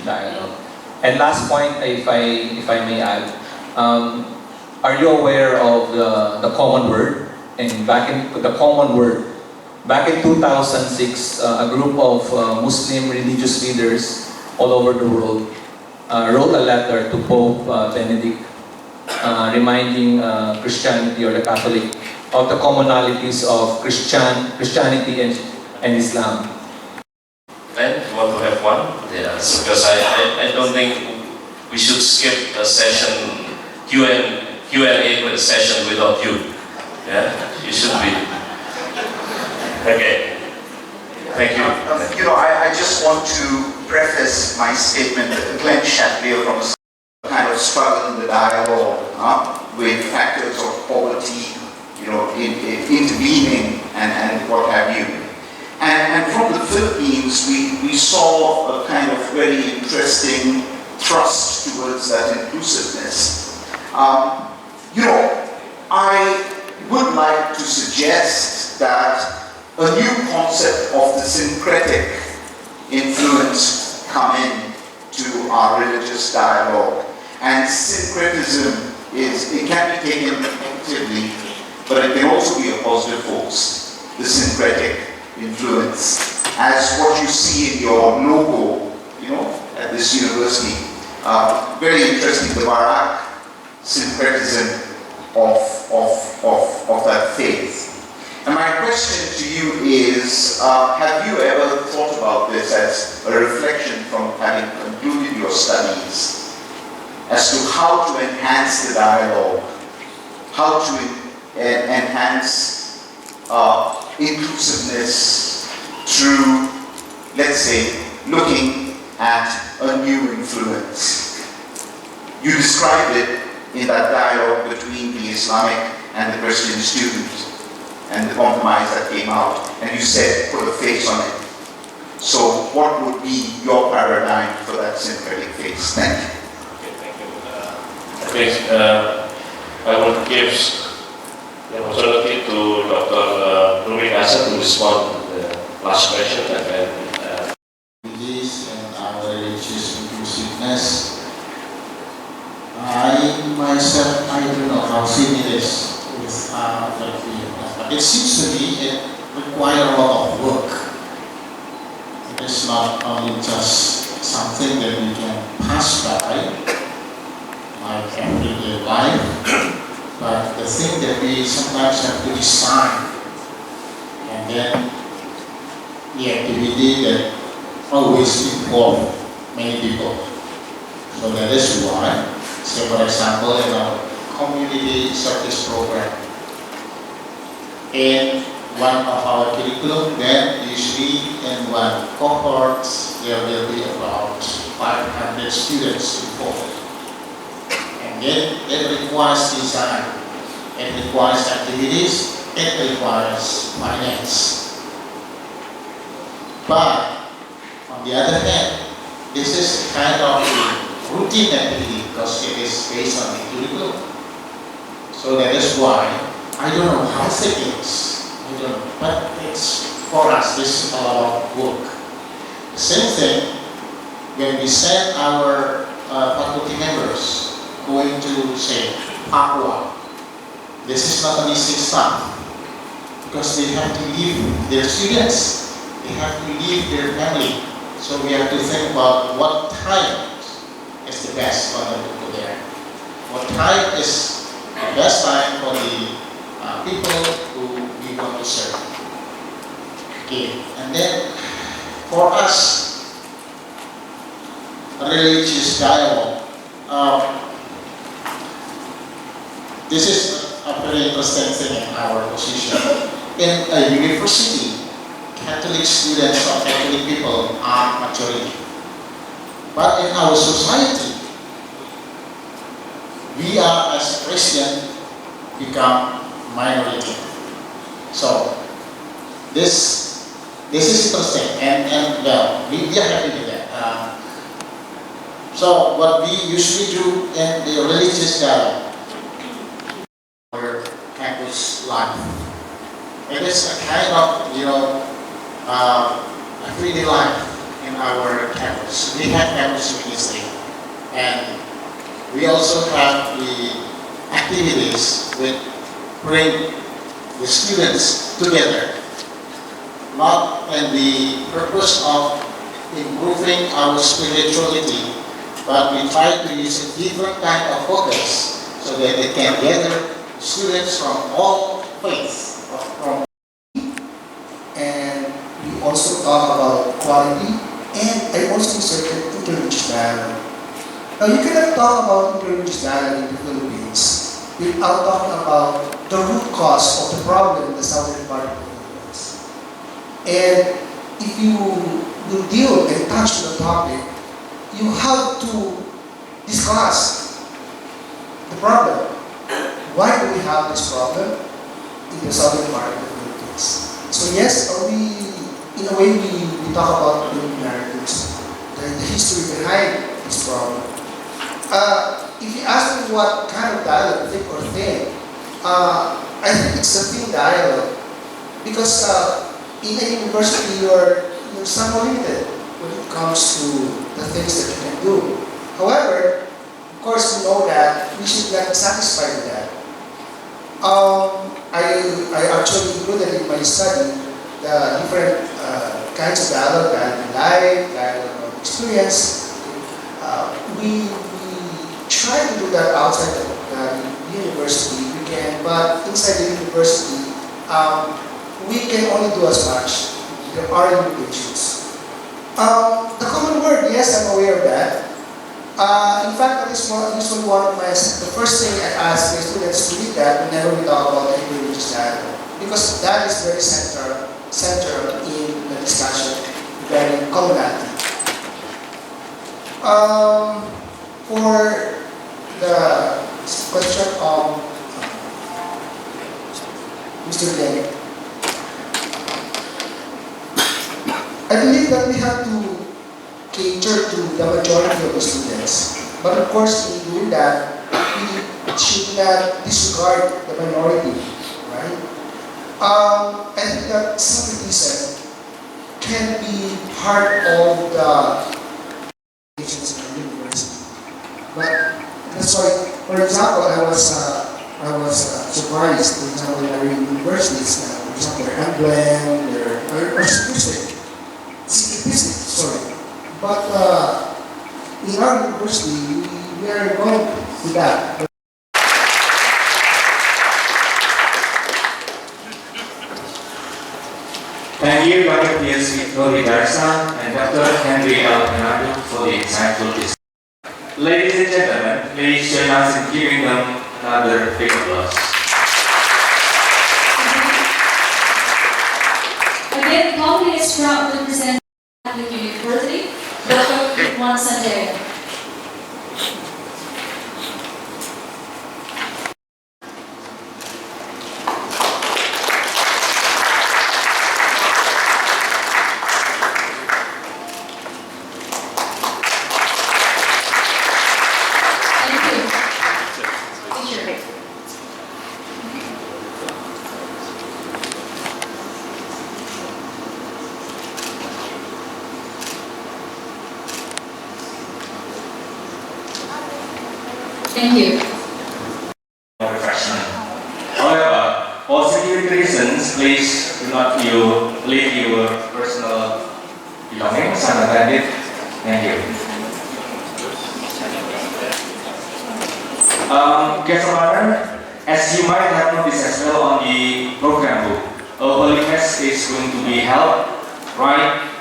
dialogue. And last point, if I may add, are you aware of the common word? And back in 2006, a group of Muslim religious leaders all over the world wrote a letter to Pope Benedict, reminding Christianity or the Catholic of the commonalities of Christianity and Islam. And you want to have one? Yes, because I don't think we should skip a session, Q&A session without you. Yeah, you should be. Okay. Thank you. I just want to preface my statement that Glenn Chatelier from a kind of struggle in the dialogue with factors of poverty, intervening and what have you. And from the Philippines, we saw a kind of very interesting thrust towards that inclusiveness. I would like to suggest that a new concept of the syncretic influence come in to our religious dialogue. And syncretism it can be taken negatively, but it can also be a positive force, the syncretic influence. As what you see in your logo, at this university, very interesting, the Barak syncretism of that faith. And my question to you is, have you ever thought about this as a reflection from having concluded your studies as to how to enhance the dialogue, how to enhance inclusiveness through, let's say, looking at a new influence? You described it in that dialogue between the Islamic and the Christian students and the compromise that came out, and you said put a face on it. So what would be your paradigm for that syncretic face? Thank you. Okay, thank you. I think I will give the opportunity to Dr. Rumi Hasan to respond to the last question, and then this and our religious inclusiveness. I myself, I don't know how seen it is with that view. But it seems to me it requires a lot of work. It is not only just something that we can pass by, like everyday life, but the thing that we sometimes have to design, and then the activity that always involves many people. So that is why, say for example, in our community service program, in one of our curriculum, then usually in one cohort there will be about 500 students involved. And then it requires design, it requires activities, it requires finance. But on the other hand, this is kind of a routine activity because it is based on the curriculum. So that is why I don't know how thick it is. I don't know. But it's for us, this is a lot of work. Same thing when we send our faculty members going to, say, Papua. This is not an easy stuff because they have to leave their students, they have to leave their family. So we have to think about what time is the best for them to go there. What time is the best time for the people who we want to serve. Okay, and then for us, religious dialogue. This is a very interesting thing in our position. In a university, Catholic students or Catholic people are majority. But in our society, we are as Christian become minority. So this is interesting, and well, we are happy with that. So what we usually do in the religious dialogue, our campus life, it is a kind of everyday life in our campus. We have campus ministry, and we also have the activities which bring the students together, not in the purpose of improving our spirituality, but we try to use a different kind of focus so that they can gather students from all faiths. And we also talk about quality, and I also inserted interreligious dialogue. Now, you cannot talk about interreligious dialogue in the Philippines without talking about the root cause of the problem in the southern part of the Philippines. And if you will deal and touch the topic, you have to discuss the problem. Why do we have this problem in the southern part of the Philippines? So yes, in a way we talk about the narratives, the history behind this problem. If you ask me what kind of dialogue, thick or thin, I think it's a thin dialogue because in a university you're somewhat limited when it comes to the things that you can do. However, of course, we know that we should not be satisfied with that. I actually included in my study the different kinds of dialogue, dialogue in life, dialogue of experience. We try to do that outside the university if we can, but inside the university, we can only do as much. There are limitations. The common word, yes, I'm aware of that. In fact, that is usually one of the first thing I ask my students to read that whenever we talk about the interreligious dialogue, because that is very central in the discussion regarding commonality. For the question of Mr. Lenny, I believe that we have to cater to the majority of the students. But of course, in doing that, we should not disregard the minority, right? I think that syncretism can be part of the institutions in the university. But that's why, for example, I was surprised, for example, in our universities, for example, their emblem, their syncretism, sorry. But in our university, we are going to that. Thank you, Dr. P.S. Garza and Dr. Henry L. Fernando for the insightful discussion. Ladies and gentlemen, please join us in giving them another big applause. Again, the company is proud to present Catholic University, Dr. Juan Sanjay. Thank you. Refreshment. However, for security reasons, please do not leave your personal belongings unattended. Thank you. Guest of honor, as you might have noticed as well on the program book, a holy mass is going to be held right